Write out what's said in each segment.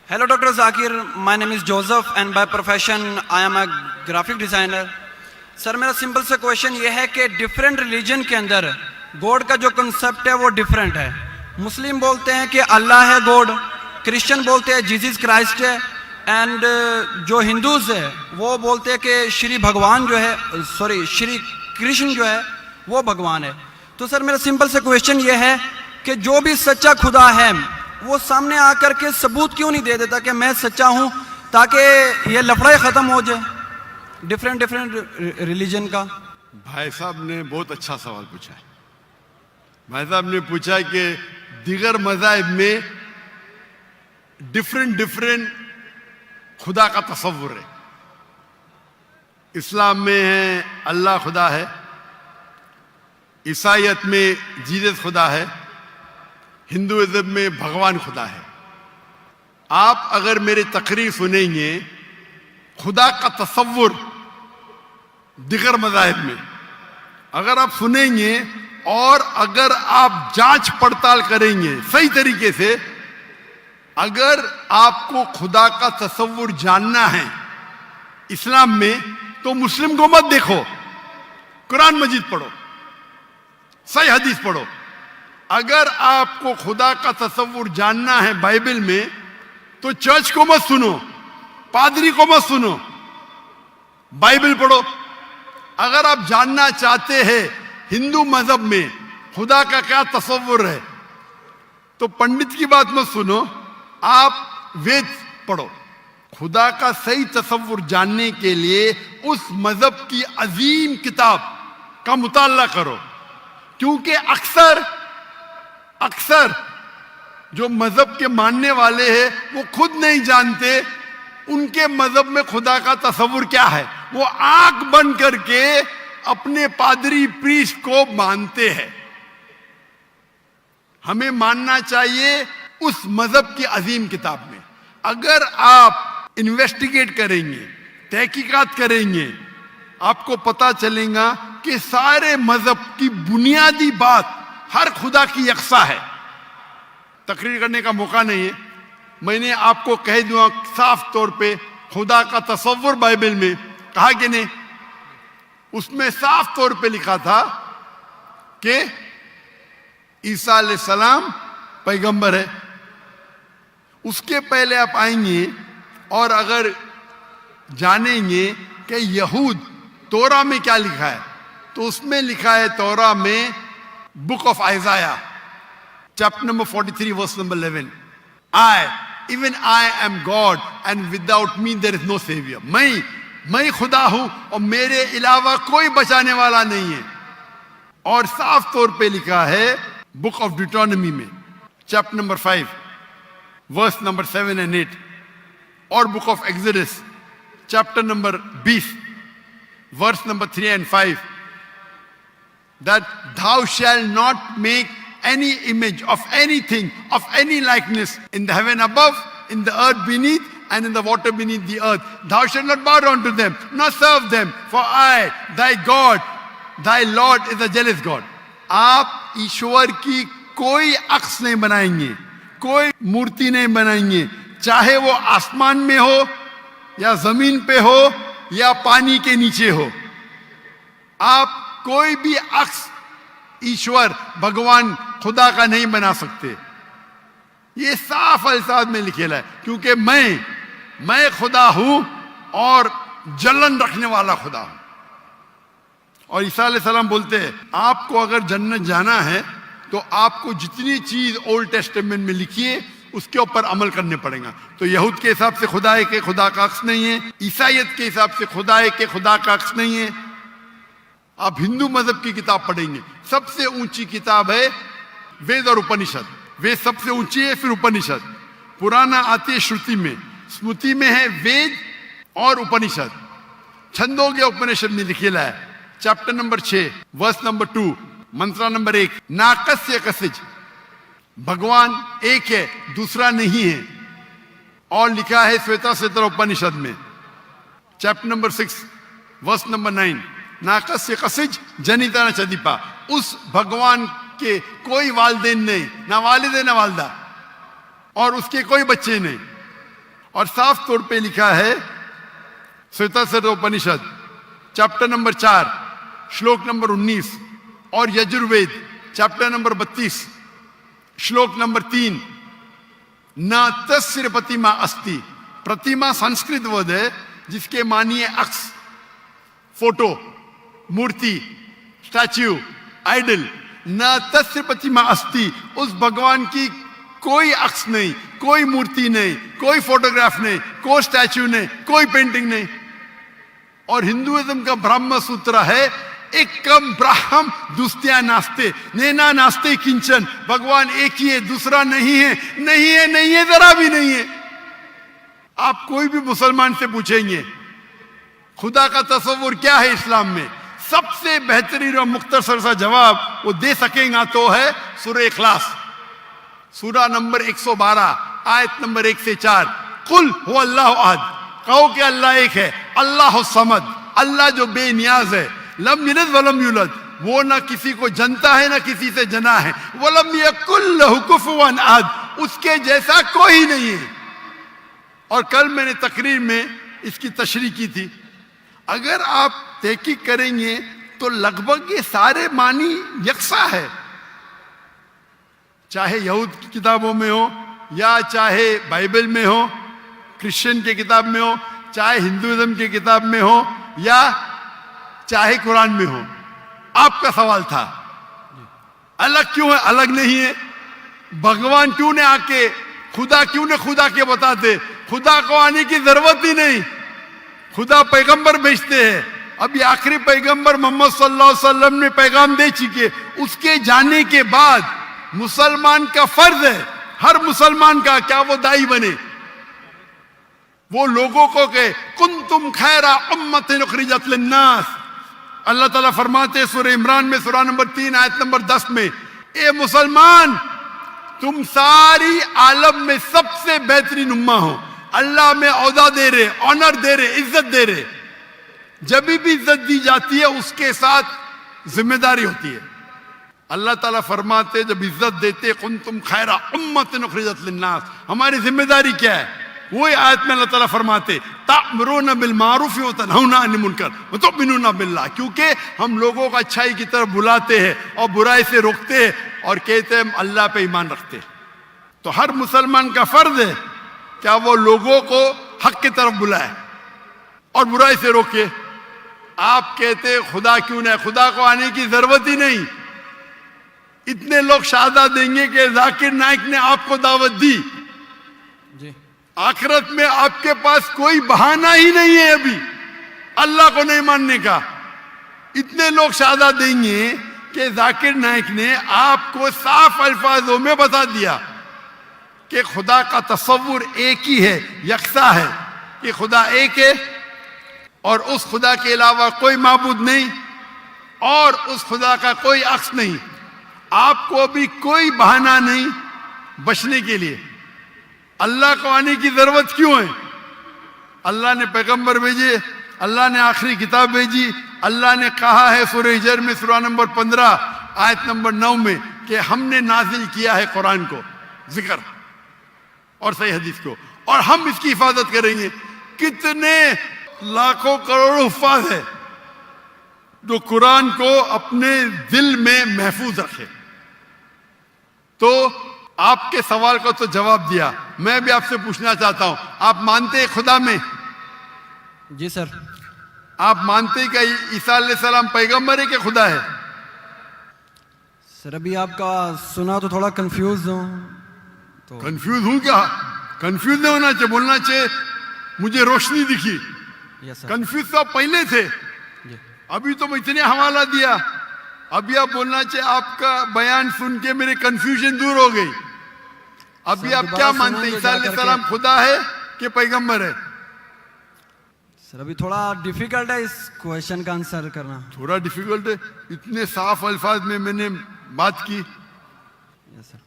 Hello, Dr. Zakir. My name is Joseph and by profession I am a graphic designer. Sir मेरा simple सा question ये है कि different religion के अंदर गॉड का जो कंसेप्ट है वो डिफरेंट है. मुस्लिम बोलते हैं कि अल्लाह है गॉड, क्रिश्चियन बोलते हैं जीसस क्राइस्ट है, एंड जो हिंदूज है वो बोलते हैं कि श्री भगवान जो है श्री कृष्ण जो है वो भगवान है. तो सर मेरा सिंपल सा क्वेश्चन ये है कि जो भी सच्चा खुदा है वो सामने आकर के सबूत क्यों नहीं दे देता कि मैं सच्चा हूँ, ताकि ये लफड़ा ख़त्म हो जाए डिफरेंट रिलीजन का. भाई साहब ने बहुत अच्छा सवाल पूछा है. भाई साहब ने पूछा कि दीगर मज़ाहिब में डिफरेंट खुदा का तसव्वुर है. इस्लाम में है अल्लाह खुदा है, ईसाईयत में जीसस खुदा है, हिंदुइज्म में भगवान खुदा है. आप अगर मेरी तकरीर सुनेंगे खुदा का तसव्वुर दिगर मज़ाहिब में अगर आप सुनेंगे और अगर आप जांच पड़ताल करेंगे सही तरीके से, अगर आपको खुदा का तसव्वुर जानना है इस्लाम में तो मुस्लिम को मत देखो, कुरान मजीद पढ़ो, सही हदीस पढ़ो. अगर आपको खुदा का तसव्वुर जानना है बाइबल में तो चर्च को मत सुनो, पादरी को मत सुनो, बाइबल पढ़ो. अगर आप जानना चाहते हैं हिंदू मजहब में खुदा का क्या तसव्वुर है तो पंडित की बात मत सुनो, आप वेद पढ़ो. खुदा का सही तसव्वुर जानने के लिए उस मजहब की अजीम किताब का मुताला करो, क्योंकि अक्सर जो मजहब के मानने वाले हैं वो खुद नहीं जानते उनके मजहब में खुदा का तसव्वुर क्या है. वो आंख बंद करके अपने पादरी प्रीस्ट को मानते हैं. हमें मानना चाहिए उस मजहब की अजीम किताब में. अगर आप इन्वेस्टिगेट करेंगे, तहकीकात करेंगे, आपको पता चलेगा कि सारे मजहब की बुनियादी बात हर खुदा की यकसा है. तकरीर करने का मौका नहीं है, मैंने आपको कह दूंगा साफ तौर पे खुदा का तसव्वुर बाइबल में कहा कि नहीं, उसमें साफ तौर पे लिखा था कि ईसा अलैहिस्सलाम पैगंबर है. उसके पहले आप आएंगे और अगर जानेंगे कि यहूद तोरा में क्या लिखा है तो उसमें लिखा है तोरा में book of Isaiah chapter number 43 verse number 11, even I am God and without me there is no savior. मैं खुदा हूं और मेरे अलावा कोई बचाने वाला नहीं है. और साफ तौर पे लिखा है बुक ऑफ डिटोनॉमी में chapter number 5 verse number 7 and 8, और book of Exodus chapter number 20 verse number 3 and 5, that thou shalt not make any image of anything, of any likeness in the heaven above, in the earth beneath, and in the water beneath the earth. Thou shalt not bow down to them, nor serve them, for I, thy God, thy Lord is a jealous God. आप ईश्वर की कोई अक्स नहीं बनाएंगे, कोई मूर्ति नहीं बनाएंगे, चाहे वो आसमान में हो या जमीन पे हो या पानी के नीचे हो. आप कोई भी अक्स ईश्वर भगवान खुदा का नहीं बना सकते. ये साफ अल्फाज में लिखेला है, क्योंकि मैं खुदा हूं और जलन रखने वाला खुदा हूं. और ईसा अलैहिस्सलाम बोलते हैं आपको अगर जन्नत जाना है तो आपको जितनी चीज ओल्ड टेस्टामेंट में लिखी है उसके ऊपर अमल करने पड़ेगा. तो यहूद के हिसाब से खुदा है कि खुदा का अक्स नहीं है, ईसाईयत के हिसाब से खुदा है कि खुदा का अक्स नहीं है. आप हिंदू मजहब की किताब पढ़ेंगे, सबसे ऊंची किताब है वेद और उपनिषद. वेद सबसे ऊंची है, फिर उपनिषद. पुराना आती है श्रुति में, स्मृति में है वेद और उपनिषद. छंदोग्य उपनिषद में लिखेला है चैप्टर नंबर 6 वर्स नंबर 2 मंत्र नंबर 1, नाकस्य कसिज, भगवान एक है दूसरा नहीं है. और लिखा है श्वेता उपनिषद में चैप्टर नंबर 6 वर्स नंबर 9, नाकस्य कसिज जनिता न चदीपा. उस भगवान के कोई वालिदैन नहीं, ना वालिद है ना वालदा, और उसके कोई बच्चे नहीं. اور صاف طور پہ لکھا ہے سویتاسر اپنشد چیپٹر نمبر 4 شلوک نمبر 19 اور یجروید چیپٹر نمبر 32 شلوک نمبر 3 نہ تسر پتیما استی. پرتیما سنسکرت ورڈ ہے جس کے معنی ہے عکس، فوٹو، مورتی، اسٹیچو، آئیڈل. نہ تسر پتیما استی، اس بھگوان کی کوئی عکس نہیں، کوئی مورتی نہیں، کوئی فوٹوگراف نہیں، کوئی اسٹیچو نہیں، کوئی پینٹنگ نہیں. اور ہندوازم کا برہم سوتر ہے ایکم براہم دوستیا ناستے نینا ناستے کنچن. بھگوان ایک ہی ہے، دوسرا نہیں ہے، نہیں ہے، نہیں ہے، ذرا بھی نہیں ہے. آپ کوئی بھی مسلمان سے پوچھیں گے خدا کا تصور کیا ہے اسلام میں، سب سے بہترین اور مختصر سا جواب وہ دے سکیں گا تو ہے سورہ اخلاص، سورہ نمبر 112 آیت نمبر 1 سے 4. قل هو اللہ احد، کہو کہ اللہ ایک ہے، اللہ الصمد، اللہ جو بے نیاز ہے، لم یلد ولم یولد، وہ نہ کسی کو جنتا ہے نہ کسی سے جنا ہے، ولم یکن لہ کفوا احد، اس کے جیسا کوئی نہیں ہے. اور کل میں نے تقریر میں اس کی تشریح کی تھی. اگر آپ تحقیق کریں گے تو لگ بھگ یہ سارے معنی یکساں ہے، چاہے یہود کی کتابوں میں ہو یا چاہے بائبل میں ہو، کرسچن کی کتاب میں ہو، چاہے ہندوازم کی کتاب میں ہو یا چاہے قرآن میں ہو. آپ کا سوال تھا الگ کیوں ہے، الگ نہیں ہے. بھگوان کیوں نے آ کے خدا کیوں نے خدا کے بتاتے، خدا کو آنے کی ضرورت ہی نہیں. خدا پیغمبر بھیجتے ہیں. ابھی آخری پیغمبر محمد صلی اللہ علیہ وسلم نے پیغام دے چکے. اس کے جانے کے بعد مسلمان کا فرض ہے، ہر مسلمان کا، کیا وہ دائی بنے، وہ لوگوں کو کہ کنتم خیر امت اخرجت للناس. اللہ تعالیٰ فرماتے ہیں سورہ عمران میں سورہ نمبر 3 آیت نمبر 10 میں، اے مسلمان تم ساری عالم میں سب سے بہترین امہ ہو. اللہ میں عہدہ دے رہے، آنر دے رہے، عزت دے رہے. جب بھی عزت دی جاتی ہے اس کے ساتھ ذمہ داری ہوتی ہے. اللہ تعالیٰ فرماتے جب عزت دیتے کنتم خیر امت اخرجت للناس، ہماری ذمہ داری کیا ہے؟ وہی آیت میں اللہ تعالیٰ فرماتے تأمرون بالمعروف وتنہون عن المنکر وتؤمنون باللہ، کیونکہ ہم لوگوں کو اچھائی کی طرف بلاتے ہیں اور برائی سے روکتے ہیں اور کہتے ہیں ہم اللہ پہ ایمان رکھتے ہیں. تو ہر مسلمان کا فرض ہے کیا وہ لوگوں کو حق کی طرف بلائے اور برائی سے روکے. آپ کہتے خدا کیوں نہیں، خدا کو آنے کی ضرورت ہی نہیں. اتنے لوگ شہادت دیں گے کہ ذاکر نائک نے آپ کو دعوت دی، آخرت میں آپ کے پاس کوئی بہانہ ہی نہیں ہے ابھی اللہ کو نہیں ماننے کا. اتنے لوگ شہادت دیں گے کہ ذاکر نائک نے آپ کو صاف الفاظوں میں بتا دیا کہ خدا کا تصور ایک ہی ہے، یکساں ہے، کہ خدا ایک ہے اور اس خدا کے علاوہ کوئی معبود نہیں اور اس خدا کا کوئی عکس نہیں. آپ کو ابھی کوئی بہانہ نہیں بچنے کے لیے. اللہ کو آنے کی ضرورت کیوں ہے؟ اللہ نے پیغمبر بھیجے، اللہ نے آخری کتاب بھیجی. اللہ نے کہا ہے سورہ ہجر میں سورہ نمبر 15 آیت نمبر 9 میں کہ ہم نے نازل کیا ہے قرآن کو، ذکر اور صحیح حدیث کو، اور ہم اس کی حفاظت کریں گے. کتنے لاکھوں کروڑوں حفاظ ہے جو قرآن کو اپنے دل میں محفوظ رکھے. تو آپ کے سوال کو تو جواب دیا. میں بھی آپ سے پوچھنا چاہتا ہوں، آپ مانتے ہیں خدا میں؟ جی سر. آپ مانتے ہیں کہ عیسیٰ علیہ السلام پیغمبر ہے کہ خدا ہے؟ سر ابھی آپ کا سنا تو تھوڑا کنفیوز ہوں. تو کنفیوز ہوں کیا؟ کنفیوز نہیں ہونا چاہیے، بولنا چاہیے مجھے روشنی دکھی. یس سر. کنفیوز تو آپ پہلے تھے، جی ابھی تو میں اتنے حوالہ دیا. ابھی آپ بولنا چاہیے آپ کا بیان سن کے میرے کنفیوژن دور ہو گئی. ابھی آپ کیا مانتے ہیں، عیسیٰ علیہ السلام خدا ہے کہ پیغمبر ہے؟ سر ابھی تھوڑا ڈیفیکلٹ ہے اس کویشچن کا آنسر کرنا. تھوڑا ڈیفیکلٹ ہے، اتنے صاف الفاظ میں نے بات کی. یس سر.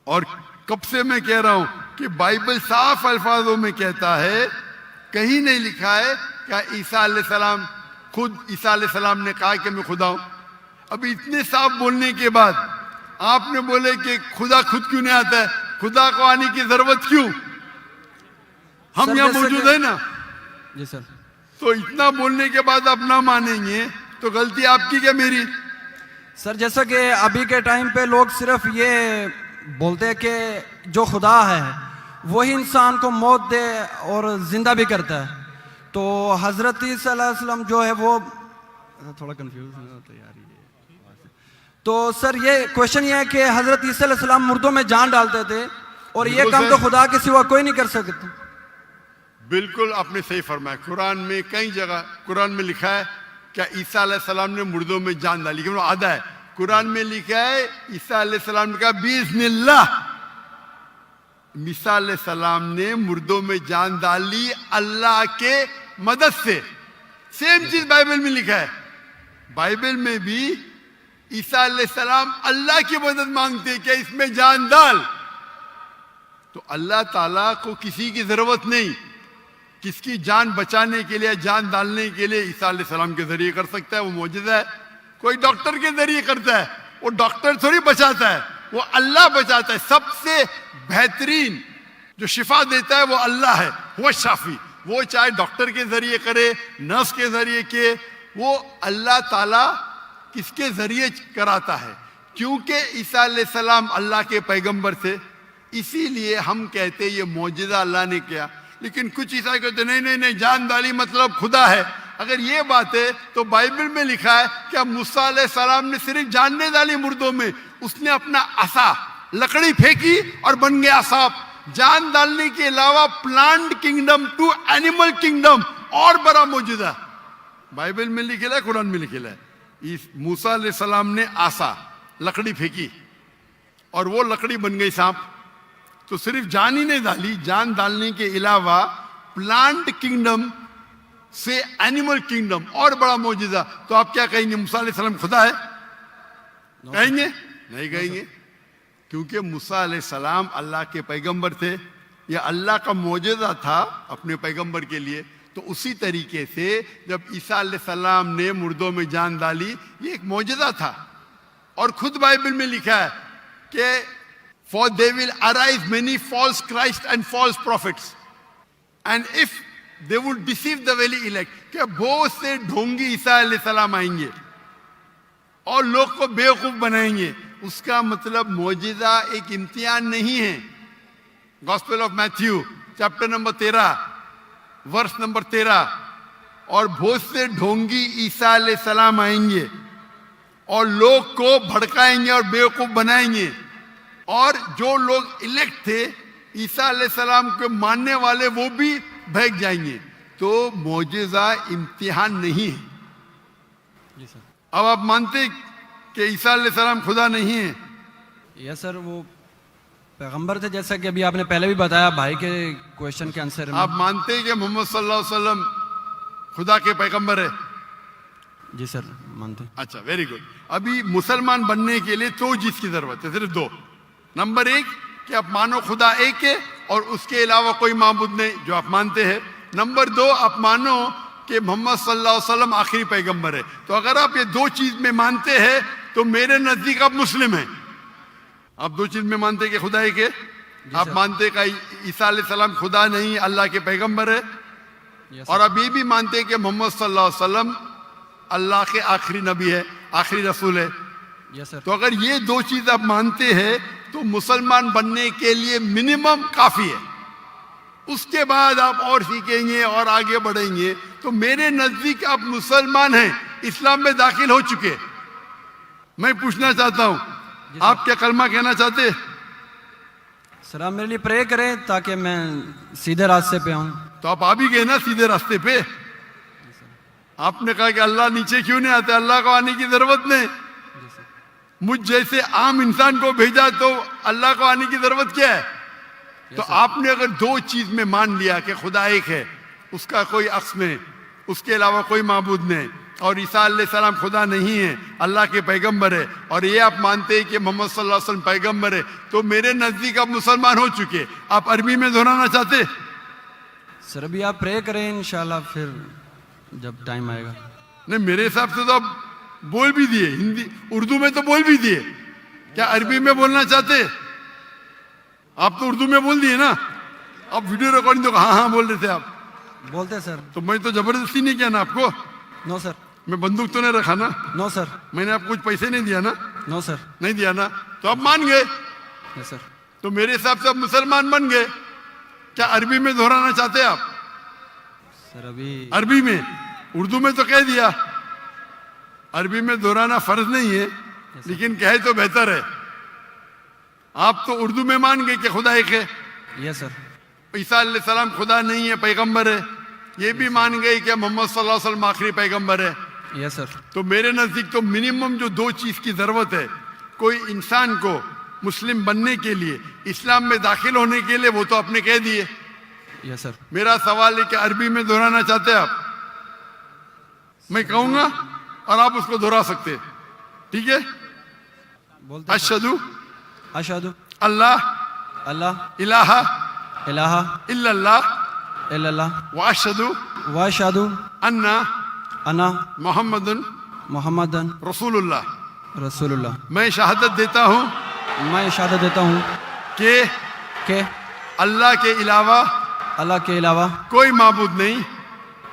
اور کب سے میں کہہ رہا ہوں کہ بائبل صاف الفاظوں میں کہتا ہے، کہیں نہیں لکھا ہے کہ عیسیٰ علیہ السلام خود عیسیٰ علیہ السلام نے کہا کہ میں خدا ہوں. ابھی اتنے صاف بولنے کے بعد آپ نے بولے کہ خدا خود کیوں نہیں آتا ہے، خدا کو آنے کی ضرورت کیوں؟ हम सर, यहाँ जैसे मौजूद कि- है ना, जी सर। तो इतना बोलने के बाद आप ना मानेंगे तो गलती आपकी क्या मेरी? सर जैसा कि अभी के टाइम पे लोग सिर्फ ये बोलते हैं कि जो खुदा है वही इंसान को मौत दे और जिंदा भी करता है, तो हजरत ईसा अलैहिस्सलाम जो है वो थोड़ा कंफ्यूज होता है यार ये। तो सर ये क्वेश्चन ये है कि हजरत ईसा अलैहिस्सलाम मुर्दों में जान डालते थे और ये बिल्कुल काम सर। तो खुदा के सिवा कोई नहीं कर सकता। बिल्कुल आपने सही फरमाया। कुरान में कई जगह कुरान में लिखा है क्या ईसा अलैहिस्सलाम ने मुर्दों में जान डाली, क्यों आधा है कुरान में लिखा है ईसा अलैहिस्सलाम ने कहा बिस्मिल्लाह, ईसा अलैहिस्सलाम ने मुर्दों में जान डाली अल्लाह के मदद से। सेम चीज बाइबल में लिखा है, बाइबल में भी ईसा अलैहिस्सलाम अल्लाह की मदद मांगते हैं, क्या इसमें जान डाल। तो अल्लाह ताला को किसी की जरूरत नहीं, किसकी जान बचाने के लिए जान डालने के लिए ईसा अलैहिस्सलाम के जरिए कर सकता है, वो मौजूदा है। कोई डॉक्टर के जरिए करता है, वो डॉक्टर थोड़ी बचाता है, वो अल्लाह बचाता है। सबसे बेहतरीन जो शिफा देता है वो अल्लाह है, वो शाफी। वो चाहे डॉक्टर के जरिए करे, नर्स के जरिए के, वो अल्लाह ताला किसके जरिए कराता है, क्योंकि ईसा अलैहिस्सलाम अल्लाह के पैगंबर थे, इसीलिए हम कहते ये मौजूदा अल्लाह ने किया। लेकिन कुछ ईसाई कहते नहीं नहीं नहीं, जान डाली मतलब खुदा है। अगर ये बात है तो बाइबल में लिखा है क्या मूसा अलैहिस्सलाम ने सिर्फ जान नहीं डाली मुर्दों में, उसने अपना असा लकड़ी फेंकी और बन गया सांप। जान डालने के अलावा plant kingdom to animal kingdom और बड़ा मौजूदा बाइबल में लिखेला है, कुरान में लिखेला है। इस मूसा अलैहिस्सलाम ने आसा लकड़ी फेंकी और वो लकड़ी बन गई सांप। तो सिर्फ जान ही नहीं डाली, जान डालने के अलावा प्लांट किंगडम से एनिमल किंगडम और बड़ा मौजूदा। तो आप क्या कहेंगे, मूसा अलैहिस्सलाम खुदा है? कहेंगे नहीं कहेंगे, क्योंकि मूसा अलैहिस्सलाम अल्लाह के पैगंबर थे, यह अल्लाह का मौजूदा था अपने पैगंबर के लिए। तो उसी तरीके से जब ईसा अलैहिस्सलाम ने मुर्दों में जान डाली, ये एक मौजूदा था। और खुद बाइबल में लिखा है कि for they will arise many false Christ and false prophets, and if they would deceive the very elect, कि बहुत से ढोंगी ईसा अलैहिस्सलाम आएंगे और लोग को बेवकूफ बनाएंगे। उसका मतलब मौजूदा एक इम्तिहान नहीं है। Gospel of Matthew chapter number 13 verse number 13, और बहुत से ढोंगी ईसा अलैहिस्सलाम आएंगे और लोग को भड़काएंगे और बेवकूफ बनाएंगे। और जो लोग इलेक्ट थे ईसा अलैहिस्सलाम के मानने वाले, वो भी भाग जाएंगे। तो मौजूदा इम्तिहान नहीं है। जी सर। अब आप मानते कि ईसा अलैहिस्सलाम खुदा नहीं है? यस सर, वो पैगंबर थे, जैसा कि अभी आपने पहले भी बताया भाई के क्वेश्चन के आंसर में। आप मानते हैं कि मोहम्मद सल्लल्लाहु अलैहि वसल्लम खुदा के पैगंबर है? जी सर मानते हैं। अच्छा, वेरी गुड। अभी मुसलमान बनने के लिए दो चीज की जरूरत है, सिर्फ दो। नंबर एक कि आप मानो खुदा एक है और उसके अलावा कोई माबूद नहीं, जो आप मानते हैं। नंबर दो, आप मानो कि मोहम्मद सल्लल्लाहु अलैहि वसल्लम आखिरी पैगंबर है। तो अगर आप ये दो चीज में मानते हैं तो मेरे नजदीक आप मुस्लिम हैं। आप दो चीज में मानते हैं कि खुदा एक है, आप मानते हैं कि ईसा अलैहिस्सलाम खुदा नहीं अल्लाह के पैगंबर है, और आप ये भी मानते हैं कि मोहम्मद सल्लल्लाहु अलैहि वसल्लम अल्लाह के आखिरी नबी है, आखिरी रसूल है। Yes sir. तो अगर ये दो चीज आप मानते हैं तो मुसलमान बनने के लिए मिनिमम काफी है। उसके बाद आप और सीखेंगे और आगे बढ़ेंगे। तो मेरे नजदीक आप मुसलमान हैं, इस्लाम में दाखिल हो चुके। मैं पूछना चाहता हूं, आप क्या कलमा कहना चाहते? सर आप मेरे लिए प्रे करें ताकि मैं सीधे रास्ते पे आऊं। तो आप आ भी गए ना सीधे रास्ते पे। आपने कहा कि अल्लाह नीचे क्यों नहीं आते, अल्लाह को आने की जरूरत नहीं। मुझ जैसे आम इंसान को भेजा तो अल्लाह को आने की जरूरत क्या है? तो आपने अगर दो चीज में मान लिया कि खुदा एक है, उसका कोई अक्स नहीं, उसके अलावा कोई माबूद नहीं, और ईसा अलैहिस्सलाम खुदा नहीं है, अल्लाह के पैगंबर है, और ये आप मानते हैं कि मोहम्मद सल्लल्लाहु अलैहि वसल्लम पैगंबर है, तो मेरे नजदीक आप मुसलमान हो चुके। आप अरबी में दोहराना चाहते? सर अभी आप प्रे करें, इंशाल्लाह फिर जब टाइम आएगा। नहीं, मेरे हिसाब से तो आप बोल भी दिए, हिंदी उर्दू में तो बोल भी दिए। क्या अरबी में बोलना चाहते? आप तो उर्दू में बोल दिए ना। आप वीडियो रिकॉर्डिंग तो हाँ हाँ बोल रहे थे आप, बोलते हैं सर। तो मैं तो जबरदस्ती नहीं किया ना आपको, नो सर, मैं बंदूक तो नहीं रखा ना, नो सर, मैंने आपको कुछ पैसे नहीं दिया ना, नो सर, नहीं दिया ना, तो आप मान गए, यस सर। तो मेरे हिसाब से आप मुसलमान बन गए। क्या अरबी में दोहराना चाहते हैं आप? सर अभी अरबी में, उर्दू में तो कह दिया, अरबी में दोहराना फर्ज नहीं है, लेकिन कहे तो बेहतर है। आप तो उर्दू में मान गए कि खुदा एक है, यस सर, ईसा अलैहिस्सलाम खुदा नहीं है, पैगंबर है, ये भी मान गए कि मोहम्मद सल्लल्लाहु अलैहि वसल्लम आखिरी पैगंबर है। यस सर, तो मेरे नजदीक तो मिनिमम जो दो चीज की जरूरत है कोई इंसान को मुस्लिम बनने के लिए, इस्लाम में दाखिल होने के लिए, वो तो आपने कह दिए। Yes sir. मेरा सवाल है कि अरबी में दोहराना चाहते हैं आप? मैं कहूंगा और आप उसको दोहरा सकते हैं, ठीक है? बोलते हैं सर। अशहदु अशहदु अल्लाह अल्लाह इलाहा इलाहा इल्लल्लाह इल्लल्लाह व अशहदु व अशहदु अन्ना अन्ना मोहम्मदुन मुहम्मदन रसूलुल्लाह। रसूलुल्लाह। मैं शहादत देता हूँ मैं शहादत देता हूँ कि कि अल्लाह के अलावा अल्लाह के अलावा कोई माबूद नहीं,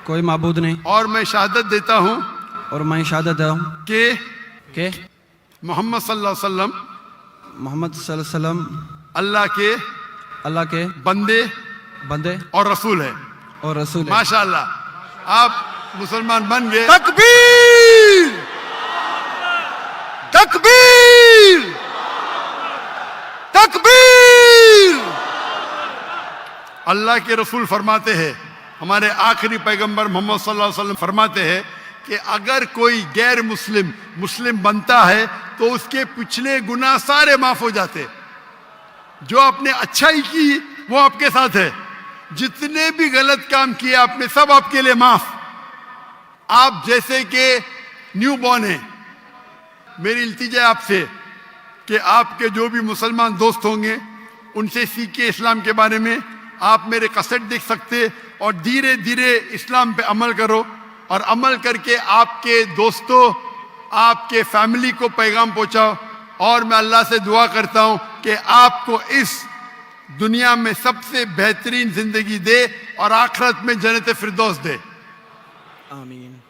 कोई माबूद नहीं, और मैं शहादत देता हूँ और मैं शहादत देता हूँ कि कि मोहम्मद सल्लल्लाहु अलैहि वसल्लम मोहम्मद सल्लल्लाहु अलैहि वसल्लम अल्लाह के बंदे बंदे और रसूल है। और रसूल है। माशाअल्लाह, आप मुसलमान बन गए। तकबीर तकबीर तकबीर। अल्लाह के रसूल फरमाते हैं, हमारे आखिरी पैगंबर मोहम्मद सल्लल्लाहु अलैहि वसल्लम फरमाते हैं कि अगर कोई गैर मुस्लिम मुस्लिम बनता है तो उसके पिछले गुनाह सारे माफ हो जाते। जो आपने अच्छाई की वो आपके साथ है, जितने भी गलत काम किए आपने सब आपके लिए माफ। आप जैसे कि न्यू बॉर्न है, मेरी इल्तिजा है आपसे कि आपके जो भी मुसलमान दोस्त होंगे उनसे सीखिए इस्लाम के बारे में। आप मेरे कैसेट देख सकते और धीरे धीरे इस्लाम पे अमल करो, और अमल करके आपके दोस्तों आपके फैमिली को पैगाम पहुंचाओ। और मैं अल्लाह से दुआ करता हूं कि आपको इस दुनिया में सबसे बेहतरीन जिंदगी दे और आखिरत में जन्नत फिरदौस दे। आमीन।